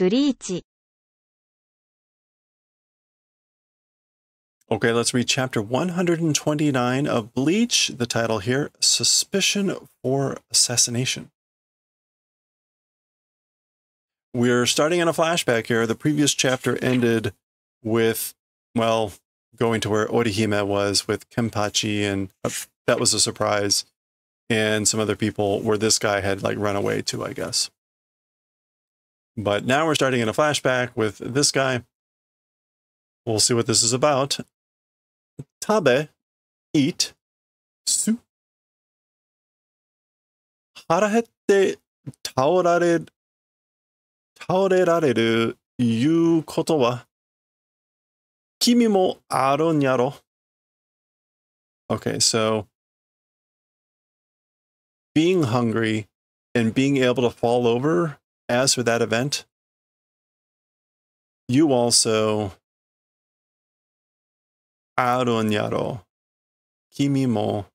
ブリーチ Okay, let's read chapter 129 of Bleach. The title here, Suspicion for Assassination. We're starting in a flashback here. The previous chapter ended with, well, going to where Orihime was with Kenpachi, and that was a surprise. And some other people where this guy had like run away to, I guess. But now we're starting in a flashback with this guy. We'll see what this is about. Tabe, eat, su. Harahette taorareru いうことは君もあるんやろ. Okay, so being hungry and being able to fall over, as for that event, you also あるんやろ. Kimi mo.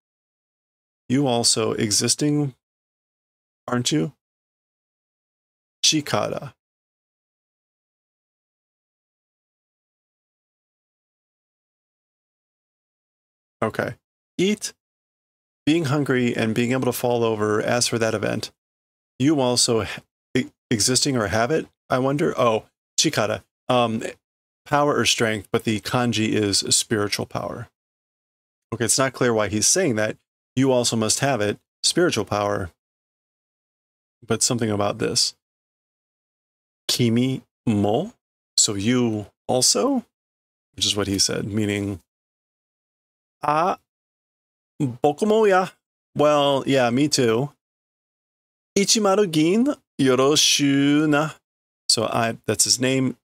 You also existing, aren't you? Chikara. Okay. Eat, being hungry, and being able to fall over, as for that event. You also existing or have it, I wonder? Oh, chikara. Power or strength, but the kanji is spiritual power. Okay, it's not clear why he's saying that. You also must have it, spiritual power. But something about this. Kimi mo? So you also? Which is what he said, meaning, boku mo ya. Well, yeah, me too. Ichimaru gin yoroshu na. So that's his name,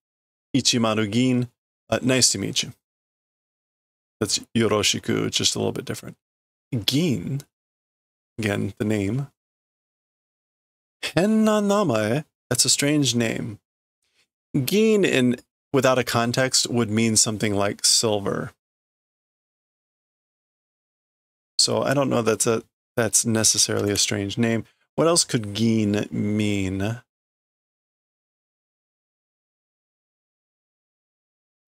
Ichimaru gin. Nice to meet you. That's yoroshiku, just a little bit different. Gin, again, the name. Henna namae, that's a strange name. Gin, without a context, would mean something like silver. So I don't know that's necessarily a strange name. What else could gin mean?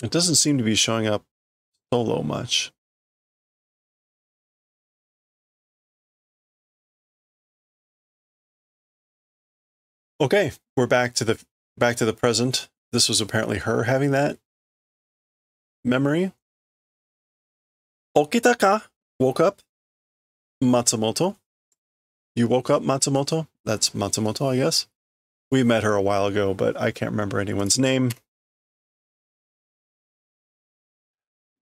It doesn't seem to be showing up solo much. Okay, we're back to the present. This was apparently her having that memory. Okita ka? Woke up. Matsumoto. You woke up, Matsumoto? That's Matsumoto, I guess. We met her a while ago, but I can't remember anyone's name.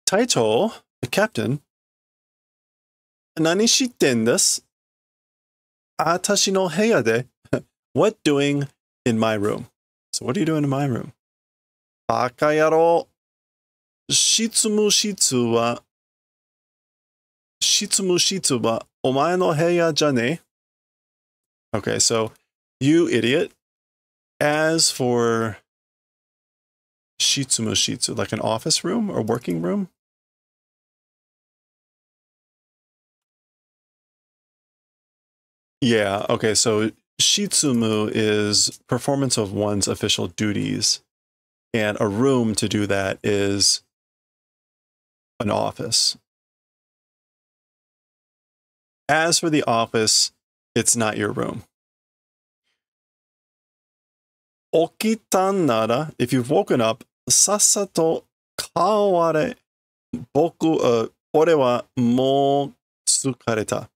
Taito, the captain. Nani shitten desu? Atashi no heya de. What doing in my room? So what are you doing in my room? Baka yaro. Shitsumu shitsu wa omae no heya jane. Okay, so you idiot. As for shitsu, like an office room or working room? Yeah, okay, so shitsumu is performance of one's official duties, and a room to do that is an office. As for the office, it's not your room. Okitan nara, if you've woken up, sassato kaware boku, ore wa mou tsukareta.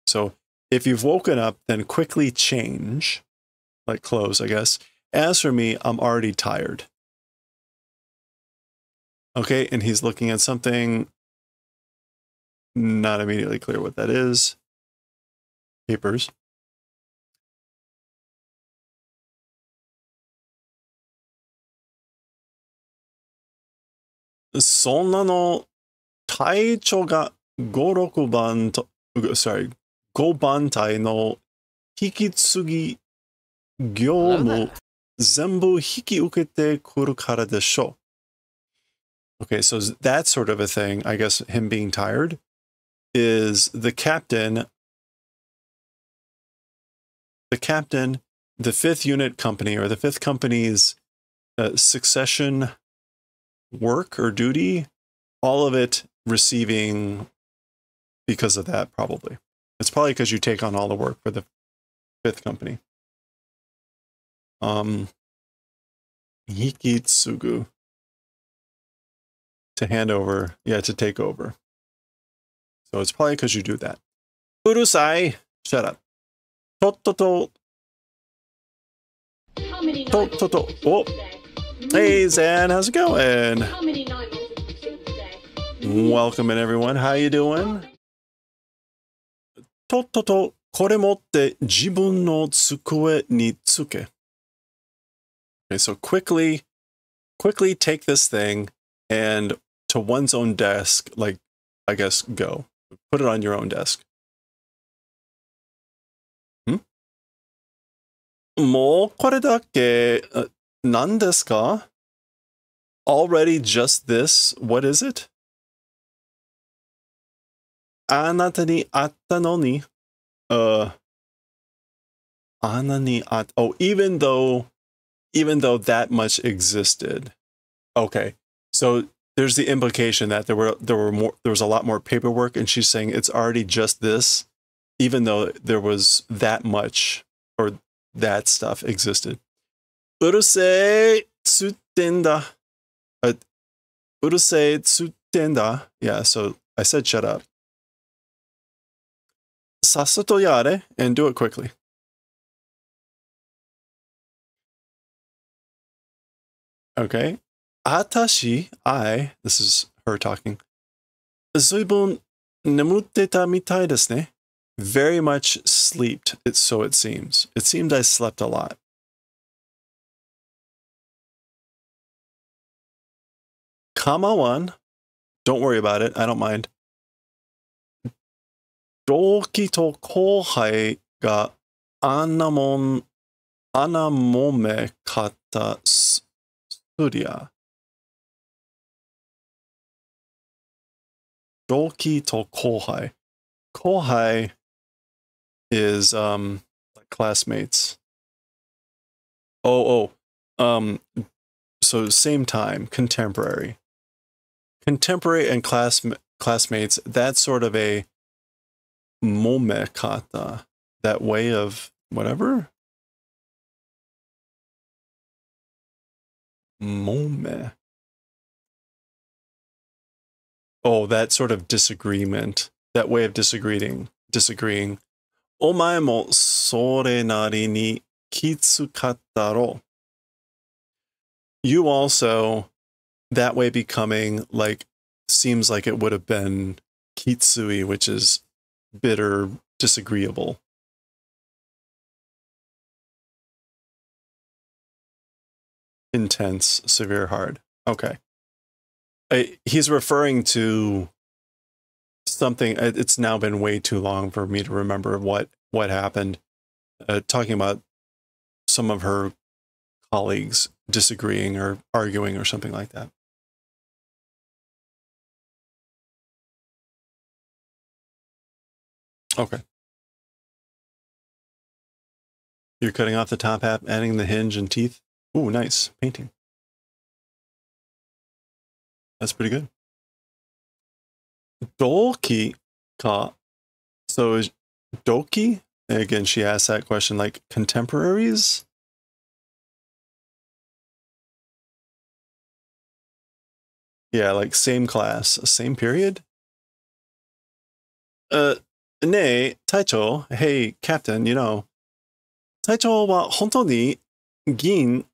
So if you've woken up, then quickly change, like clothes, I guess. As for me, I'm already tired. Okay, and he's looking at something. Not immediately clear what that is. Papers. Sonna no taicho ga 5、6番と、sorry, 5番隊の引き継ぎ業務全部引き受けてくるからでしょう. Okay, so that sort of a thing, I guess him being tired, is the captain the fifth unit company or the fifth company's succession work or duty, all of it receiving because of that, probably. It's probably because you take on all the work for the fifth company. Hikitsugu. To hand over. Yeah, to take over. So it's probably because you do that. Urusai. Shut up. Tototo. Tototo. Oh. Hey, Zan. How's it going? Welcome in, everyone. How you doing? Tototo. これ持って自分の机につけ. Okay, so quickly take this thing and to one's own desk, like, I guess, go. Put it on your own desk. もうこれだけ、何ですか? Already just this? What is it? あなたにあったのに、あなにあった、oh, even though that much existed. Okay. So there's the implication that there was a lot more paperwork, and she's saying it's already just this, even though there was that much or that stuff existed. Urusei tsutenda. Urusei tsutenda. Yeah, so I said shut up. Sasato yare, and do it quickly. Okay. Atashi, this is her talking. Zuibun nemute ta mitai desu ne. Very much slept, so it seems. It seemed I slept a lot. Kamawan, don't worry about it. I don't mind. Doki to kohai ga anamome kata surya. Doki to kohai. Kohai is like classmates. So same time, contemporary and classmates. That's sort of a momekata, that way of whatever. Mome. Oh, that sort of disagreement, that way of disagreeing. Omae mo sore nari ni kitsukattaro. You also, that way becoming like, seems like it would have been kitsui, which is bitter, disagreeable. Intense, severe, hard. Okay. He's referring to something. It's now been way too long for me to remember what happened. Talking about some of her colleagues disagreeing or arguing or something like that. Okay. You're cutting off the top half, adding the hinge and teeth. Ooh, nice painting. That's pretty good. Doki ka. So is Doki? And again, she asked that question, like contemporaries? Yeah, like same class, same period? Ne, Taicho, hey, Captain, you know, Taicho wa hontou ni Gin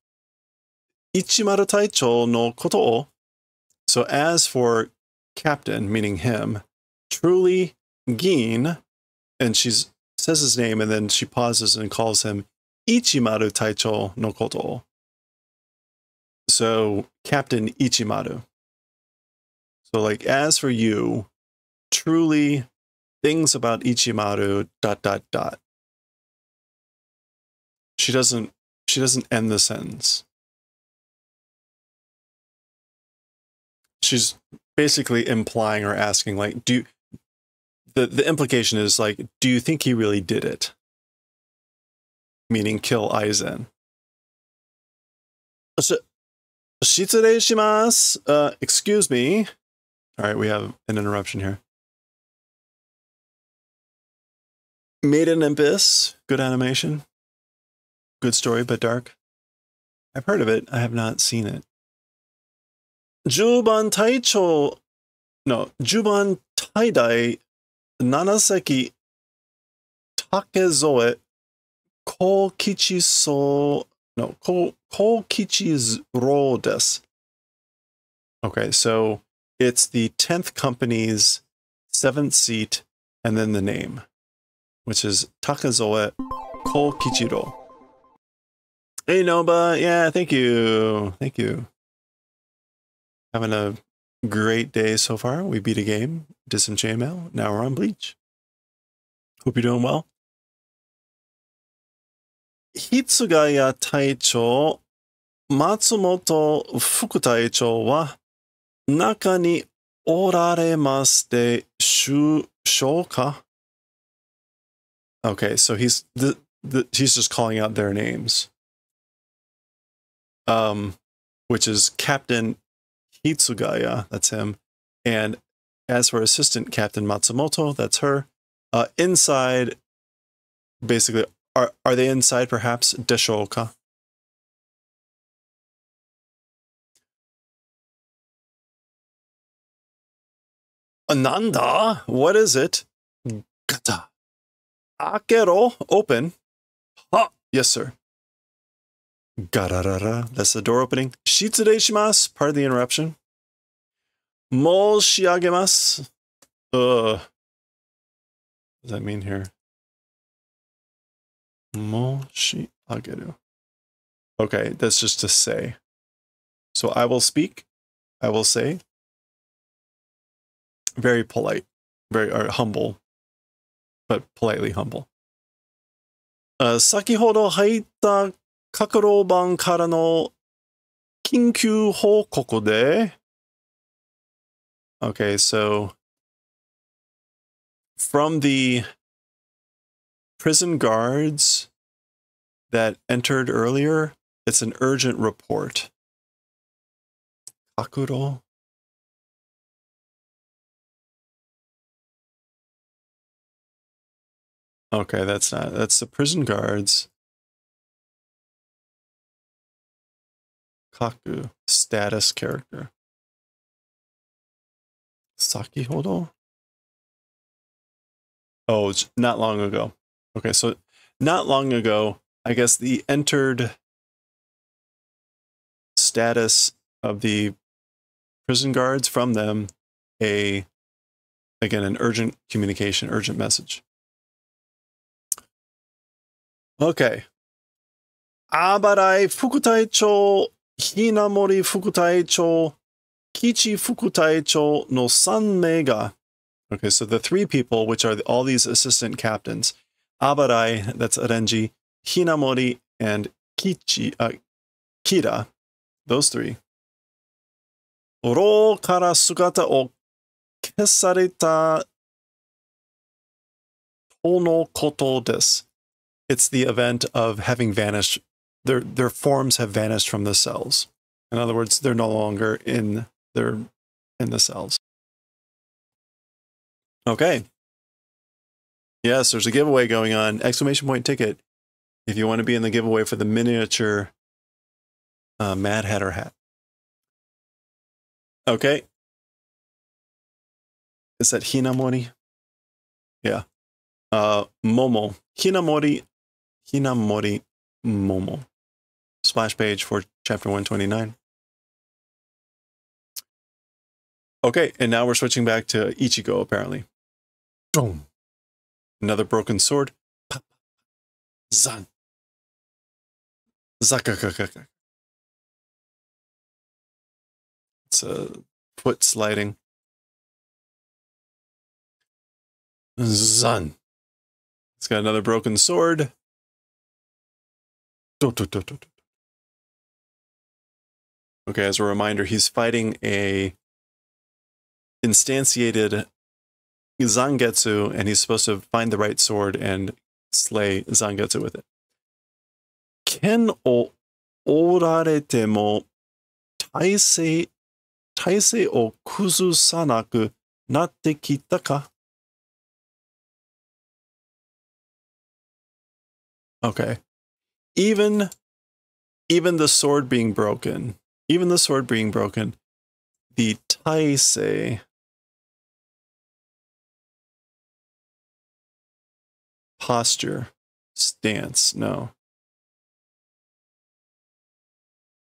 Ichimaru Taicho no koto o. So as for Captain, meaning him, truly Gin, and she says his name, and then she pauses and calls him Ichimaru Taicho no koto. So Captain Ichimaru. So like, as for you, truly things about Ichimaru, ... She doesn't end the sentence. She's basically implying or asking, like, the implication is like, do you think he really did it? meaning kill Aizen. 失礼します. Excuse me. All right, we have an interruption here. Made in Abyss. Good animation. Good story, but dark. I've heard of it. I have not seen it. 10番隊長 No, 10番隊大7隻竹添幸吉そう No, 幸吉郎です. Okay, so it's the 10th company's 7th seat and then the name, which is Takezoe Kokichiro. Hey, Noba. Yeah, thank you. Thank you. Having a great day so far. We beat a game, did some chainmail. Now we're on Bleach. Hope you're doing well. Hitsugaya Taicho, Matsumoto Fukutaicho wa naka ni oraremasu de shou ka? Okay, so he's just calling out their names. Which is Captain Hitsugaya, that's him. And as for Assistant Captain Matsumoto, that's her. Inside, basically, are they inside perhaps Deshoka? Ananda? What is it? Gata. Akero, open. Ha! Yes, sir. Gararara, that's the door opening. Shitsurei shimasu, part of the interruption. Moshiagemasu. What does that mean here? Moshiageru. Okay, that's just to say. So I will speak. I will say. Very polite. Very humble. But politely humble. Sakihodo haita kakuro-ban kara no kinkyu hokoku de. Okay, so from the prison guards that entered earlier, it's an urgent report. Kakuro. Okay, that's the prison guards. Kaku, status character. Sakihodo? Oh, it's not long ago. Okay, so not long ago, I guess the entered status of the prison guards from them, again, an urgent communication, urgent message. Okay. Abarai Fukutaicho, Hinamori Fukutaicho, Kichi Fukutaicho no Sanmei ga. Okay, so the three people, which are all these assistant captains, Abarai, that's Renji, Hinamori, and Kira, those three. Ro kara sugata o kesareta tono koto desu. It's the event of having vanished. Their forms have vanished from the cells. In other words, they're no longer in the cells. Okay. Yes, there's a giveaway going on. Exclamation point ticket. If you want to be in the giveaway for the miniature Mad Hatter hat. Okay. Is that Hinamori? Yeah. Momo. Hinamori, Momo. Splash page for chapter 129. Okay, and now we're switching back to Ichigo, apparently. Boom. Another broken sword. Zan. Zakakakaka. It's a foot sliding. Zan. It's got another broken sword. Okay, as a reminder, he's fighting a instantiated Zangetsu, and he's supposed to find the right sword and slay Zangetsu with it. 剣を折られても体勢を崩さなくなってきたか? Okay. Even the sword being broken, the taisei, posture, stance, no.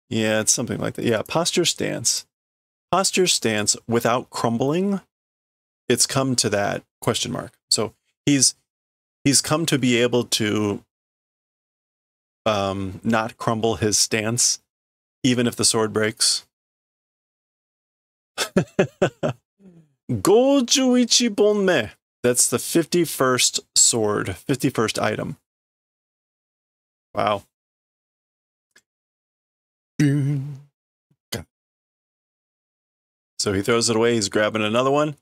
Yeah, it's something like that. Yeah, posture, stance. Posture, stance without crumbling. It's come to that question mark. So he's come to be able to not crumble his stance, even if the sword breaks. 51本目. That's the 51st sword, 51st item. Wow. So he throws it away. He's grabbing another one.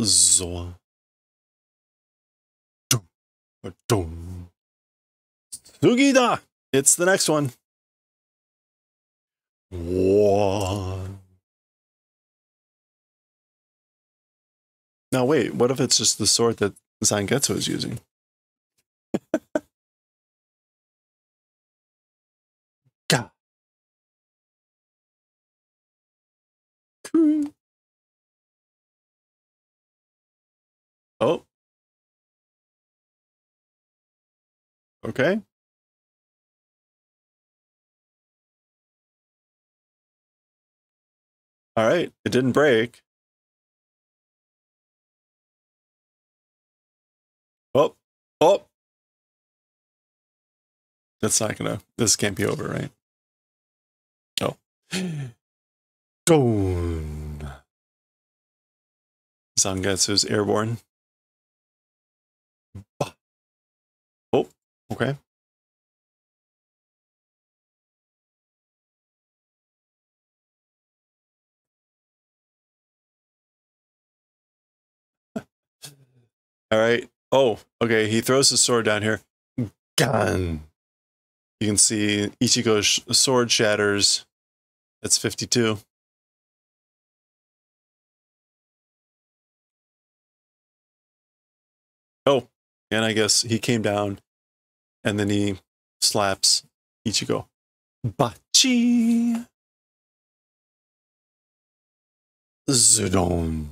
Sugida. It's the next one. One. Now wait, what if it's just the sword that Zangetsu is using? Ga. Oh. Okay. All right. It didn't break. Oh. Oh. That's not gonna, this can't be over, right? Oh. Gone. Zangetsu's airborne. Oh, okay. All right. Oh, okay. He throws his sword down here. Gun. You can see Ichigo's sword shatters. That's 52. Oh, and I guess he came down and then he slaps Ichigo. Bachi. Zudon.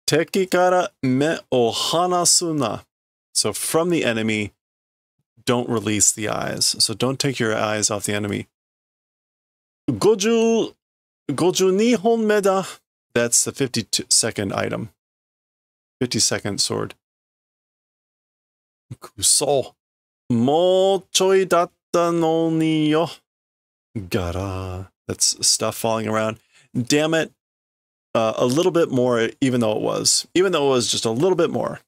Teki kara me o hanasu na. So from the enemy, don't release the eyes. So don't take your eyes off the enemy. 52本目だ. That's the 52nd item. 52nd sword. Kuso. もうちょいだったのによ. Gara. That's stuff falling around. Damn it. A little bit more, even though it was just a little bit more.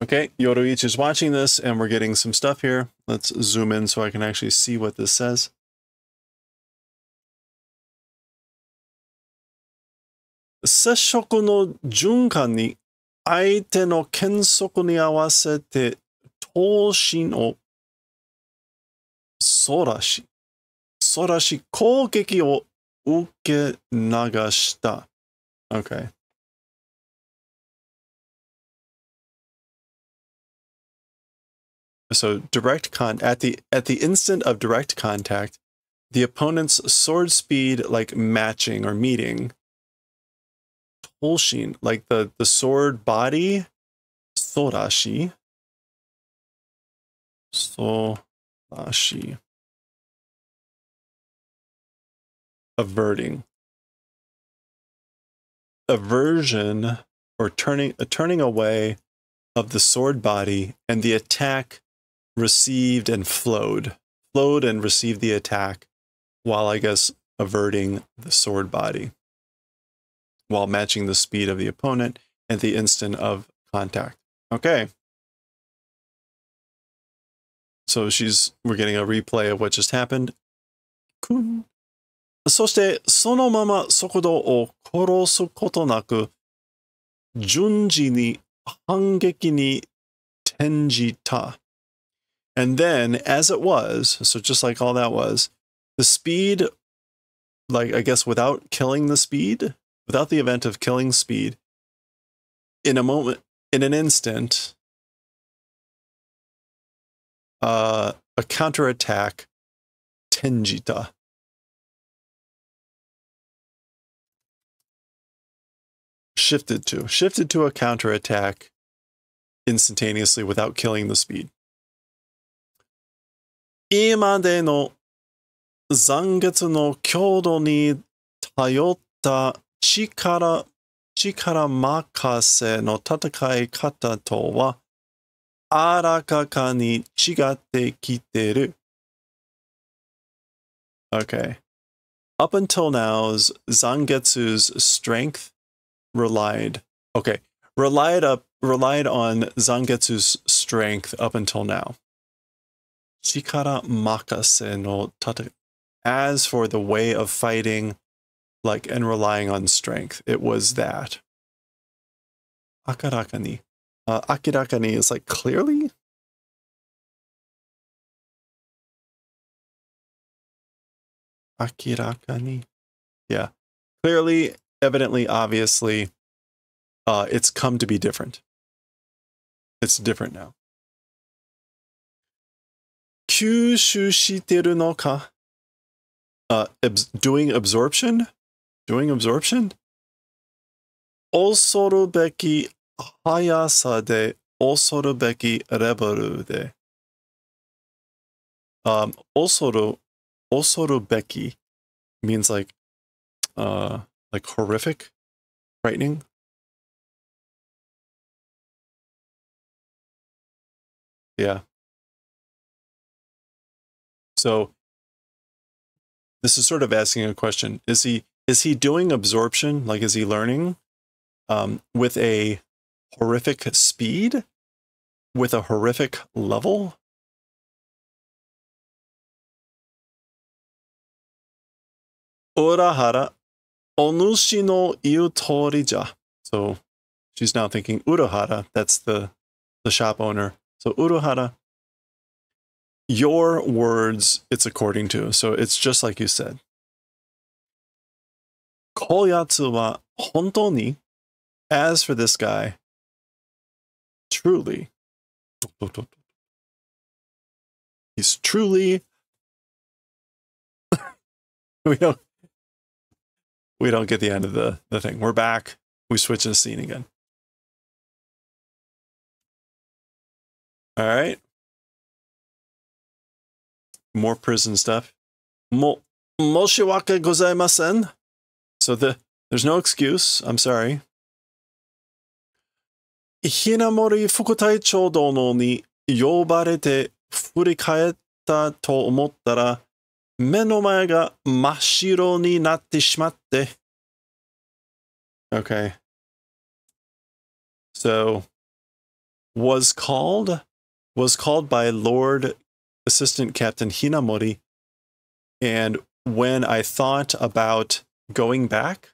Okay, Yoruichi is watching this, and we're getting some stuff here. Let's zoom in so I can actually see what this says. 接触の循環に相手の剣速に合わせて刀身をそらし攻撃を受け流した. Okay. So at the instant of direct contact, the opponent's sword speed like matching or meeting. Tolshin, like the sword body, sorashi. Averting. Aversion or turning away of the sword body, and the attack received and flowed and received the attack, while I guess averting the sword body, while matching the speed of the opponent at the instant of contact. Okay. So we're getting a replay of what just happened. そして、そのまま速度を殺すことなく、順次に反撃に転じた. And then, as it was, so just like all that was, the speed, like I guess without killing the speed, without the event of killing speed, in a moment, in an instant, a counterattack, tenjita. Shifted to a counterattack instantaneously without killing the speed. 今での残月の強度に頼った力任せの戦い方とは、あらかかに違ってきてる。Okay. Up until now's Zangetsu's strength relied on Zangetsu's strength up until now. Chikara makase no tate. As for the way of fighting, like, and relying on strength, it was that. Akarakani. Akirakani is like clearly? Akirakani. Yeah. Clearly, evidently, obviously, it's come to be different. It's different now. Kyushu shiteru no ka? Doing absorption? Doing absorption? Osoru beki hayasa de osoru beki rebelu de. Osoru beki means like horrific, frightening. Yeah. So this is sort of asking a question. Is he doing absorption? Like, is he learning with a horrific speed? With a horrific level? Urahara, onushi no iu tori ja. So she's now thinking Urahara, that's the shop owner. So Urahara, your words it's according to. So it's just like you said. Koyatsu wa hontou ni, as for this guy, truly, he's truly, we don't get the end of the thing. We're back. We switch the scene again. All right. More prison stuff. Moshiwake gozaimasen. So there's no excuse. I'm sorry. Hinamori Fukutaichou dono ni yobarete furikaetta to omottara me no mae ga mashiro ni natte shimatte. Okay. So was called by Lord Assistant Captain Hinamori, and when I thought about going back,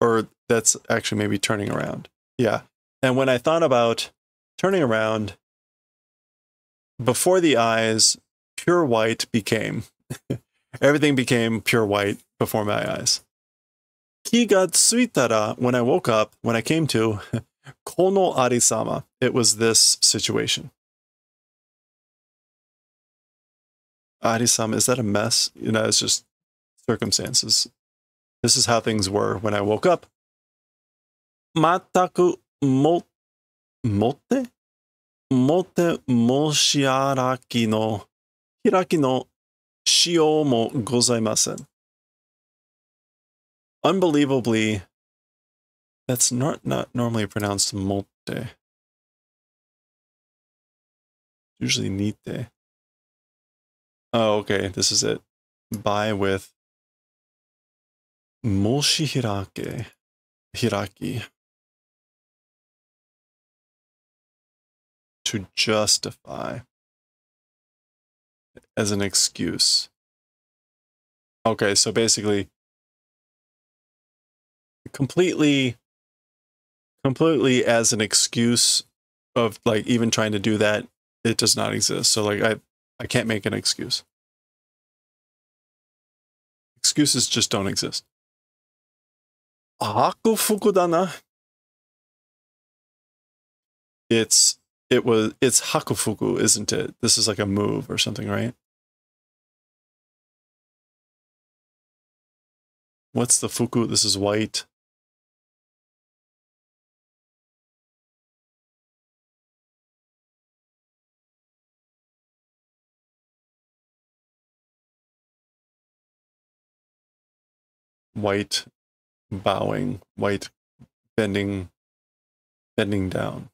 or that's actually maybe turning around. Yeah. And when I thought about turning around, before the eyes, pure white became. Everything became pure white before my eyes. Ki ga tsuitara, when I woke up, when I came to, kono arisama, it was this situation. Arisama, is that a mess? You know, it's just circumstances. This is how things were when I woke up. Mataku motte moshiaraki no hiraki no shio mo gozaimasen. Unbelievably, that's not normally pronounced motte. Usually nite. Oh, okay, this is it. By with moshi hiraki. To justify as an excuse. Okay, so basically, completely as an excuse of like even trying to do that, it does not exist. So like I can't make an excuse. Excuses just don't exist. Hakufuku da na. It's hakufuku, isn't it? This is like a move or something, right? What's the fuku? This is white. White bowing, white bending down.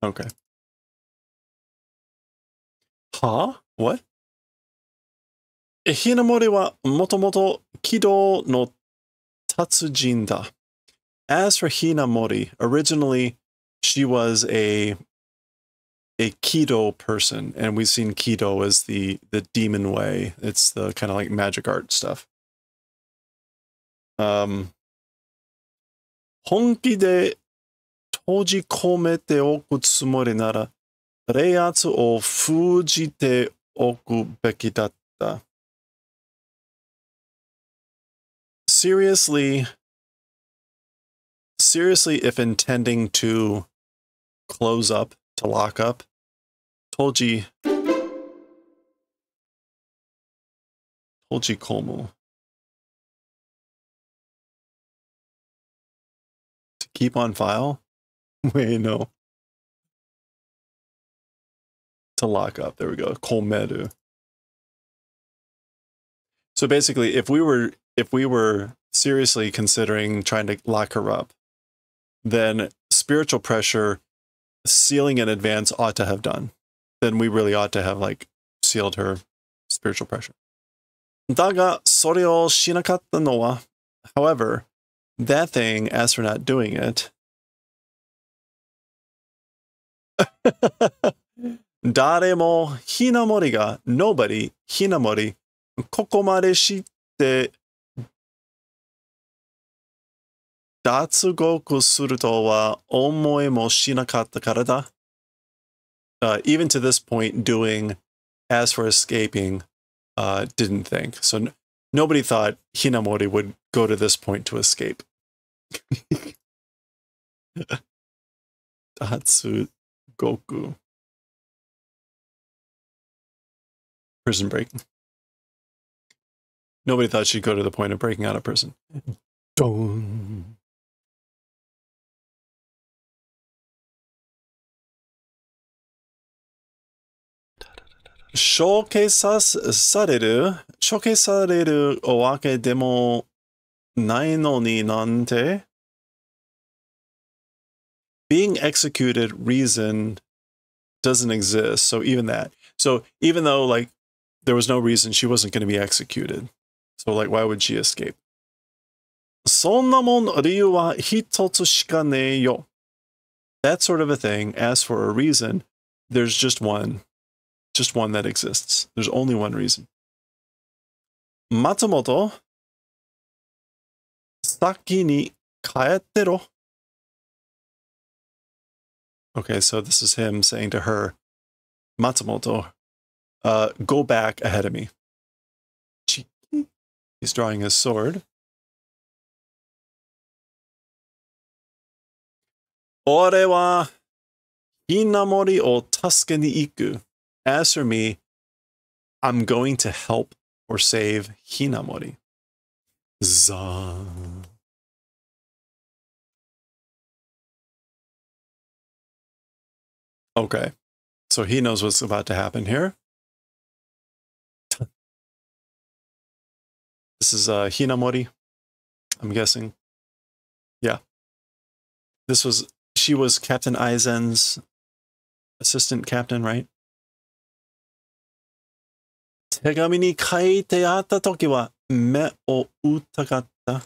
Okay. Huh? What? Hinamori wa motomoto kido no tatsujin da. As for Hinamori, originally she was a Kido person, and we've seen Kido as the demon way. It's the kind of like magic art stuff. 本気で閉じ込めておくつもりなら、冷圧を封じておくべきだった。Seriously, if intending to close up, to lock up, toji komu. To keep on file? Wait, no. To lock up. There we go. Komeru. So basically, if we were seriously considering trying to lock her up, then spiritual pressure, sealing in advance ought to have done. Then we really ought to have like sealed her spiritual pressure. だが、それをしなかったのは, however, that thing, as for not doing it, 誰もHinamoriが nobody Hinamori ここまでして脱獄するとは思いもしなかったからだ。Even to this point, doing as for escaping, didn't think. So nobody thought Hinamori would go to this point to escape. Datsugoku. Prison break. Nobody thought she'd go to the point of breaking out of prison. Dong. Showcaseされるわけでもないのになんて? Being executed reason doesn't exist. So even that. So even though like there was no reason she wasn't going to be executed. So like why would she escape? そんなもん理由は一つしかねえよ. That sort of a thing. As for a reason, there's just one. Just one that exists. There's only one reason. Matsumoto, 先に帰ってろ. Okay, so this is him saying to her, Matsumoto, go back ahead of me. He's drawing his sword. 俺はHinamoriを助けに行く. As for me, I'm going to help or save Hinamori. Za. Okay, so he knows what's about to happen here. This is Hinamori, I'm guessing. Yeah. She was Captain Aizen's assistant captain, right? 手紙に書いてあったときは目を疑った.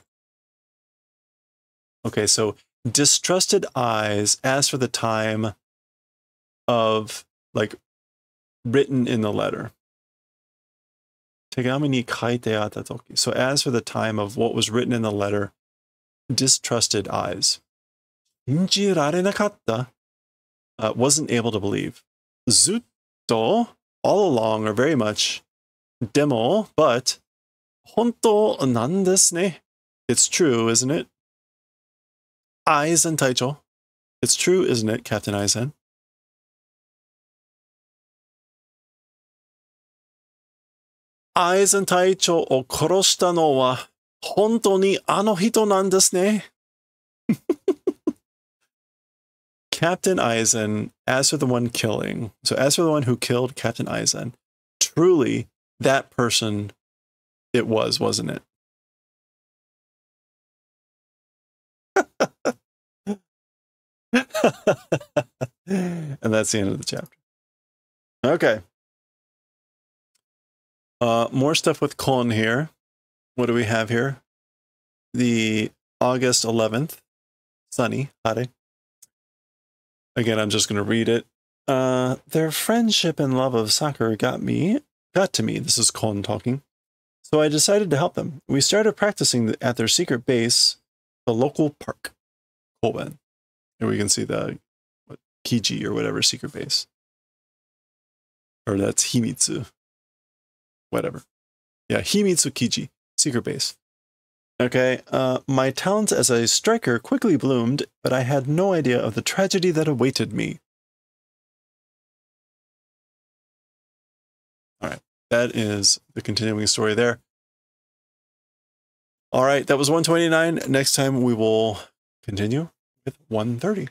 Okay, so distrusted eyes as for the time of like written in the letter.手紙に書いてあった時. So as for the time of what was written in the letter, distrusted eyes. 信じられなかった. Wasn't able to believe. ずっと, all along or very much. でも, but, 本当なんですね. It's true, isn't it? Aizen Taicho. It's true, isn't it, Captain Aizen? Aizen Taicho を殺したのは本当にあの人なんですね. Captain Aizen, as for the one killing, so as for the one who killed Captain Aizen, truly that person it was, wasn't it? And that's the end of the chapter. Okay. More stuff with Kon here. What do we have here? The August 11th. Sunny. Hare. Again, I'm just going to read it. Their friendship and love of soccer got to me. This is Kon talking. So I decided to help them. We started practicing at their secret base, the local park. Koben. Here we can see the Kiji or whatever secret base. Or that's Himitsu. Whatever. Yeah, Himitsu Kiji, secret base. Okay, my talents as a striker quickly bloomed, but I had no idea of the tragedy that awaited me. All right, that is the continuing story there. All right, that was 129. Next time we will continue with 130.